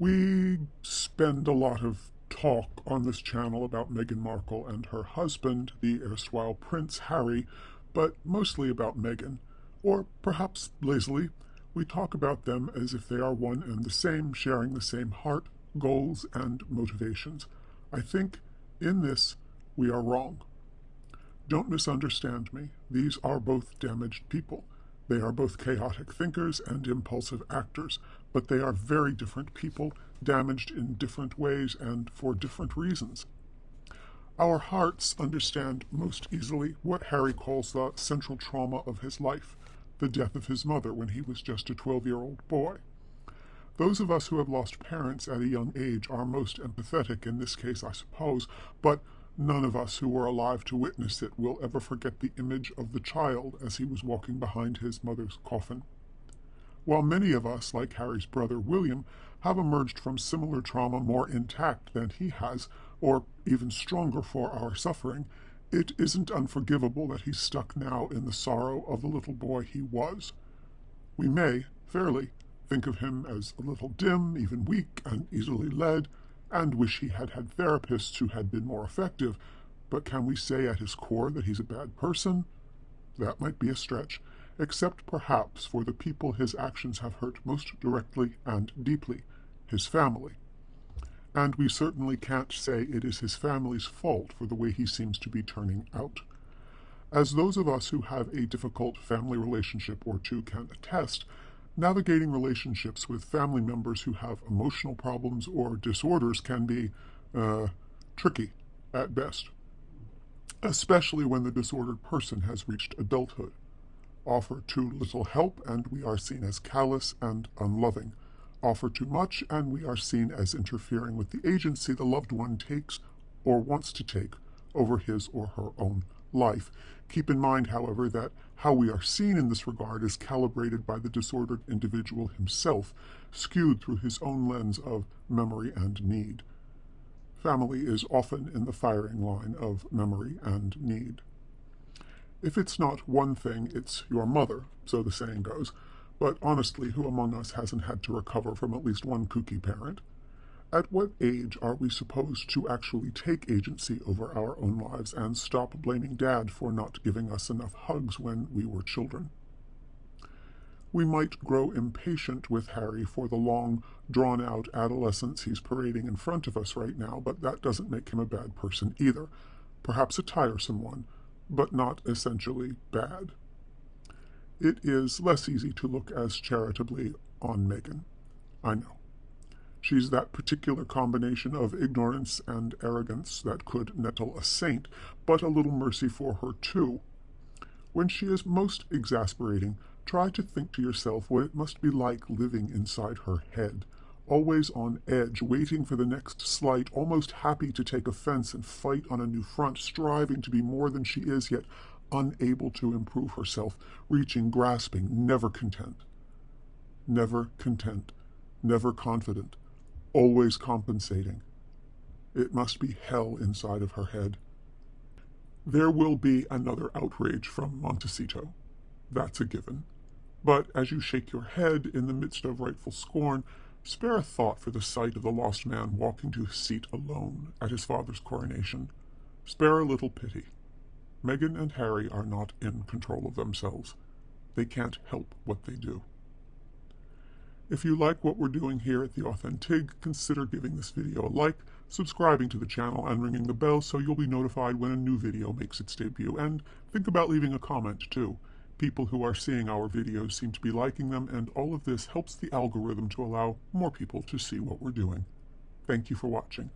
We spend a lot of talk on this channel about Meghan Markle and her husband, the erstwhile Prince Harry, but mostly about Meghan. Or perhaps lazily, we talk about them as if they are one and the same, sharing the same heart, goals, and motivations. I think in this we are wrong. Don't misunderstand me. These are both damaged people. They are both chaotic thinkers and impulsive actors, but they are very different people, damaged in different ways and for different reasons. Our hearts understand most easily what Harry calls the central trauma of his life, the death of his mother when he was just a 12-year-old boy. Those of us who have lost parents at a young age are most empathetic in this case, I suppose, but none of us who were alive to witness it will ever forget the image of the child as he was walking behind his mother's coffin. While many of us, like Harry's brother William, have emerged from similar trauma more intact than he has, or even stronger for our suffering, it isn't unforgivable that he's stuck now in the sorrow of the little boy he was. We may, fairly, think of him as a little dim, even weak, and easily led, and wish he had had therapists who had been more effective, but can we say at his core that he's a bad person? That might be a stretch, except perhaps for the people his actions have hurt most directly and deeply, his family. And we certainly can't say it is his family's fault for the way he seems to be turning out. As those of us who have a difficult family relationship or two can attest, navigating relationships with family members who have emotional problems or disorders can be tricky at best, especially when the disordered person has reached adulthood. Offer too little help and we are seen as callous and unloving. Offer too much and we are seen as interfering with the agency the loved one takes or wants to take over his or her own life. Keep in mind, however, that how we are seen in this regard is calibrated by the disordered individual himself, skewed through his own lens of memory and need. Family is often in the firing line of memory and need. If it's not one thing, it's your mother, so the saying goes, but honestly, who among us hasn't had to recover from at least one kooky parent? At what age are we supposed to actually take agency over our own lives and stop blaming Dad for not giving us enough hugs when we were children? We might grow impatient with Harry for the long, drawn-out adolescence he's parading in front of us right now, but that doesn't make him a bad person either. Perhaps a tiresome one, but not essentially bad. It is less easy to look as charitably on Meghan. I know. She's that particular combination of ignorance and arrogance that could nettle a saint, but a little mercy for her too. When she is most exasperating, try to think to yourself what it must be like living inside her head, always on edge, waiting for the next slight, almost happy to take offense and fight on a new front, striving to be more than she is, yet unable to improve herself, reaching, grasping, never content. Never content, never confident, always compensating. It must be hell inside of her head. There will be another outrage from Montecito. That's a given. But as you shake your head in the midst of rightful scorn, spare a thought for the sight of the lost man walking to his seat alone at his father's coronation. Spare a little pity. Meghan and Harry are not in control of themselves. They can't help what they do. If you like what we're doing here at The Authentig, consider giving this video a like, subscribing to the channel, and ringing the bell so you'll be notified when a new video makes its debut. And think about leaving a comment, too. People who are seeing our videos seem to be liking them, and all of this helps the algorithm to allow more people to see what we're doing. Thank you for watching.